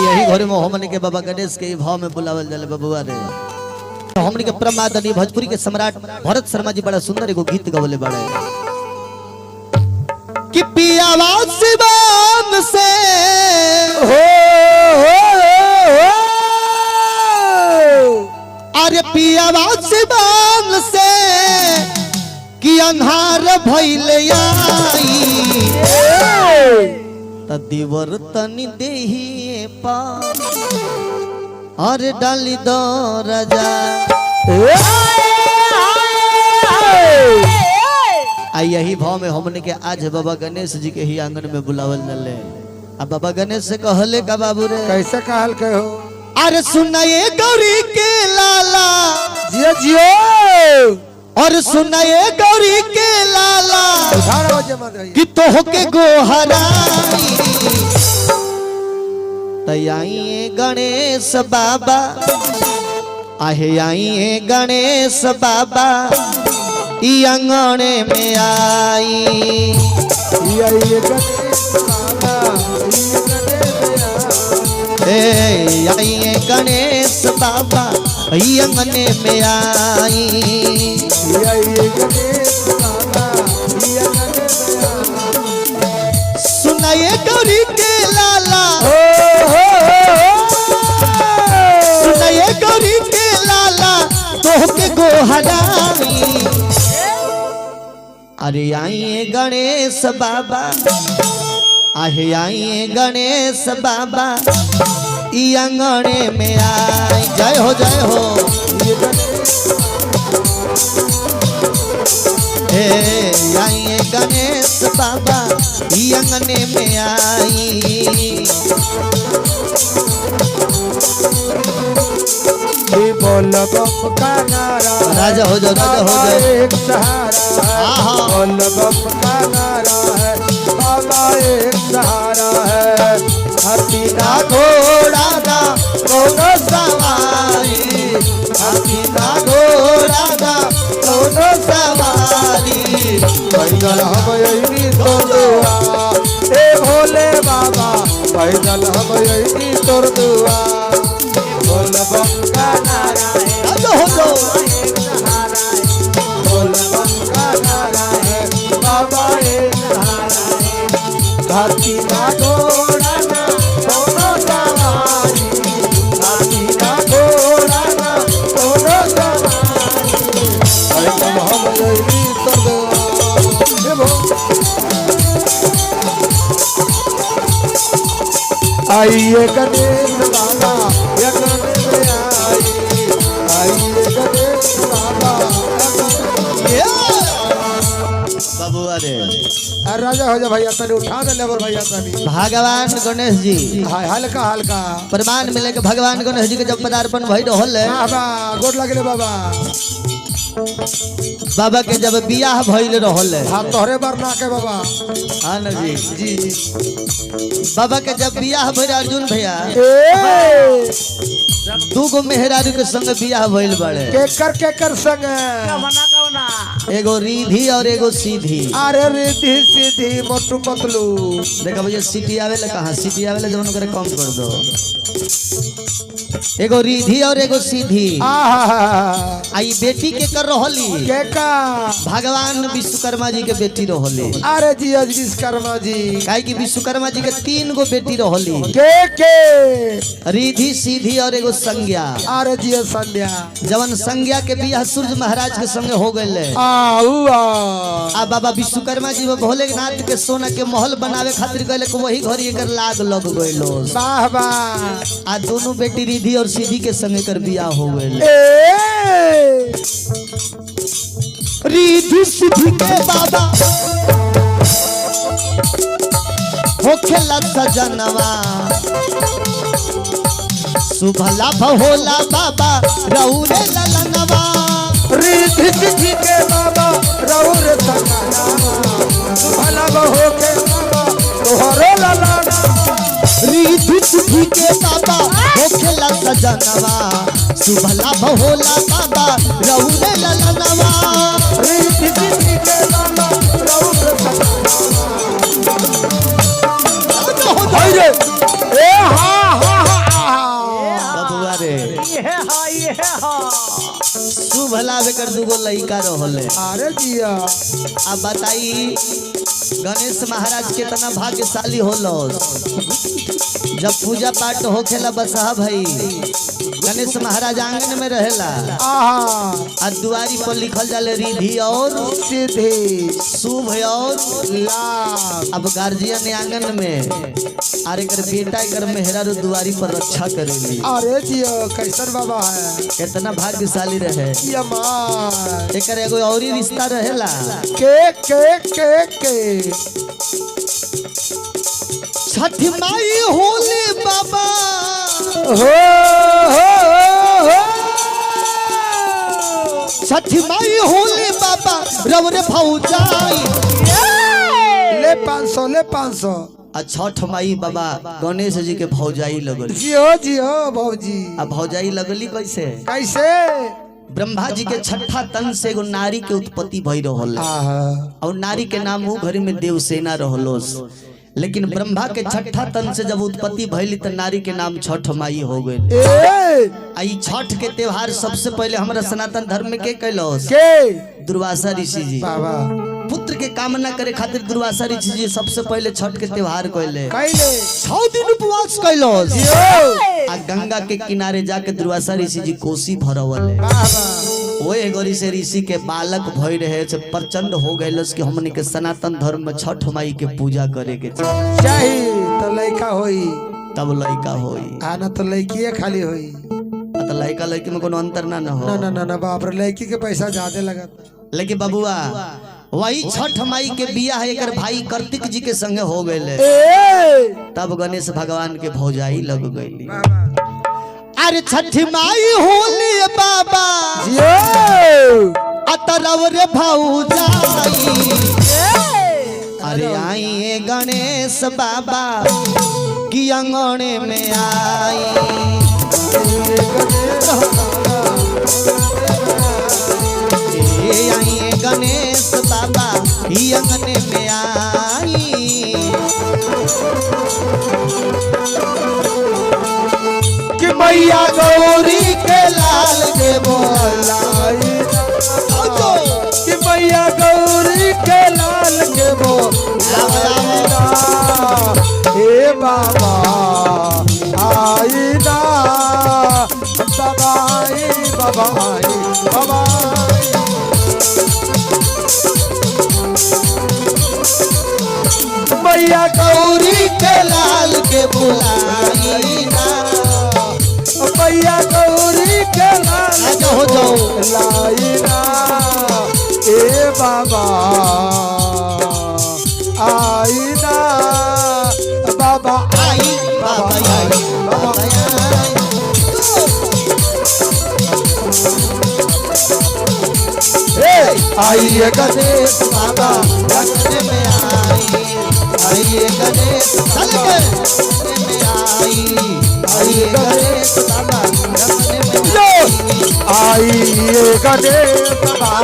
यही घर में हमने के बाबा गणेश के भाव में बुलावल जाले बबुआ रे। हमने के प्रमादनी भोजपुरी के सम्राट भरत शर्मा जी बड़ा सुंदर एगो गीत गवले बड़े कि पियावा सिवान से अरे पियावा सिवान से कि अन्हार भइले आई तदिवर तनी देही पा अरे डाली दो राजा आई यही भाव में हमने के आज बाबा गणेश जी के ही आंगन में बुलावल जाले। अब बाबा गणेश से कहले का बाबू रे कैसे कहल कहो अरे सुनाए गौरी के लाला जियो जियो और सुनाए गौरी के लाला कि तो के गोहराई तैयाई गणेश बाबा आहे आई गणेश बाबा ई अंगने में आई आई गणेश बाबा ई अंगने में आई सुनाए गौरी के लाला सुनाए गौरी के लाला तोहके गोहराई अरे आई गणेश बाबा आहे आई गणेश बाबा ई अंगने में आई जय हो आई गणेश बाबा ई अंगने में आई बोल बम का नारा राजा हो जाओ एक सहारा बोल बम का नारा है बाबा एक सहारा है हाथी ना घोड़ा ना कोनो सवारी हाथी ना घोड़ा ना कोनो सवारी पैदल हम यही तोर दुआ ए भोले बाबा पैदल हम यही तोर दुआ बोल बम का नारा है बोल बम का नारा है बाबा एक सहारा है धरती ना घोड़ा ना कोनो सवारी धरती ना घोड़ा ना कोनो सवारी पैदल हम यही तोर दुआ आइए गणेश बाबा यज्ञ में आइए गणेश बाबा बाबू अरे राजा हो जा भैया तनी उठा दे लेबर भैया तनी भगवान गणेश जी हाय हल्का हल्का प्रमाण मिले के भगवान गणेश जी के जब पदार्पण भई रहल है बाबा गोड़ लगले बाबा बाबा के जब बियाह भइल रहल है हां तोहरे बार ना के बाबा हां ना जी जी बाबा के जब बियाह भइल अर्जुन भैया दू गो मेहरारू के संग बियाह भइल बड़े केकर संग एगो रिधी और एगो सीधी अरे रिधी सीधी मोटू पतलू देखा भैया सीटी आवेला कहां सीटी आवेला जवन करे कम कर दो एगो रिधी और एगो सीधी आई बेटी के कर रहली के का भगवान विश्वकर्मा जी के बेटी रहली अरे जी विश्वकर्मा जी काहे कि विश्वकर्मा जी के 3 गो बेटी रहली के रिधी सीधी और एगो संज्ञा अरे जी संध्या जवन संज्ञा के बियाह सूर्य महाराज के संगे हो गए आ बाबा विश्वकर्मा जी वो भोलेनाथ के सोना के महल बनावे खातिर गए वही घड़ी एकर लाग लग गइलो वाह वाह आ दोनों बेटी रिधी और सीधी के संगे कर बियाह हो गए रिधी सीधी के बाबा हो खेला सजनवा सुभला भोला बाबा रौरे ललनवा रिधी सीधी के बाबा रौरे सजनवा सुभला हो के बाबा तोहरे ललनवा रिधी सीधी के बाबा हो खेला सजनवा सुभला भोला बाबा रौरे ललनवा रिधी सीधी के बाबा रौरे सजनवा ए हा हा शुभ लाभ कर दूगो लइका रहले। अरे जिया अब बताई गणेश महाराज कितना भाग्यशाली होलो। जब पूजा पाठ होखेला बसहा भाई गणेश महाराज आंगन में रहेला। आहा दुआरी पर लिखल जाले रिधि और सीधी शुभ और लाभ। अब गार्जियन आंगन में अरे कर बेटा कर मेहरा दुआरी पर रक्षा करेली। अरे जिया कैसन बाबा है कितना भाग्यशाली रहे। यमान एकर एगो और ही रिश्ता रहेला। के छठी माई होले बाबा हो छठी माई होले बाबा रव रे भौजाई ले 500 ले 500। आ छठ माई बाबा गणेश जी के भौजाई लगल। जियो भौजी। आ भौजाई लगली कैसे? कैसे? ब्रह्मा जी के छठा तन से एगो नारी के उत्पत्ति भई रहल और नारी के नाम वो घड़ी में देवसेना रहलोस। लेकिन ब्रह्मा के छठा तन से जब उत्पत्ति भइली त नारी के नाम छठ माई हो गई। आई छठ के त्योहार सबसे पहले हमारा सनातन धर्म में के कैलोस? दुर्वासा ऋषि जी। बाबा पुत्र के कामना करे खातिर दुर्वासा ऋषि जी सबसे पहले छठ के त्योहार कैले। 6 दिन उपवास कैलोस। आ गंगा के किनारे जाके दुर्वासा ऋषि जी कोसी भरवले। ओए गोरी से ऋषि के बालक भई रहे से प्रचंड हो गइलस कि हमने के सनातन धर्म में छठ माई के पूजा करे के चाहिए। तो लड़का होई तब लड़का होई। आना तो लड़की खाली होई। तो लड़का लड़की में कोनो अंतर ना हो। ना बाप रे लड़की के पैसा ज्यादा लगता। लेकिन बबुआ वही छठ माई के बियाह एकर भाई कार्तिक जी के संगे हो गए। तब गणेश भगवान के भौजाई लग गई। अरे छठ माई होली बाबा अतरव रे भौजाई। अरे आई गणेश बाबा की अंगने में आई। आई गणेश बाबा ही अंगने में आई। कि मैया गौरी के लाल के बोलाई। कि मैया गौरी के लाल के बोलाई। हे बाबा आई ना बाबाई बाबाई बाबाई। मैया गौरी के लाल के बुलाई ना। मैया गौरी के लाल हो जाओ लाई ना। ए बाबा आई ना बाबा आई बाबा आई बाबा आई गणेश बाबा अंगने में आई। आई गणेश अंगने में आई। आई गणेश बाबा अंगने में आई। आई गणेश बाबा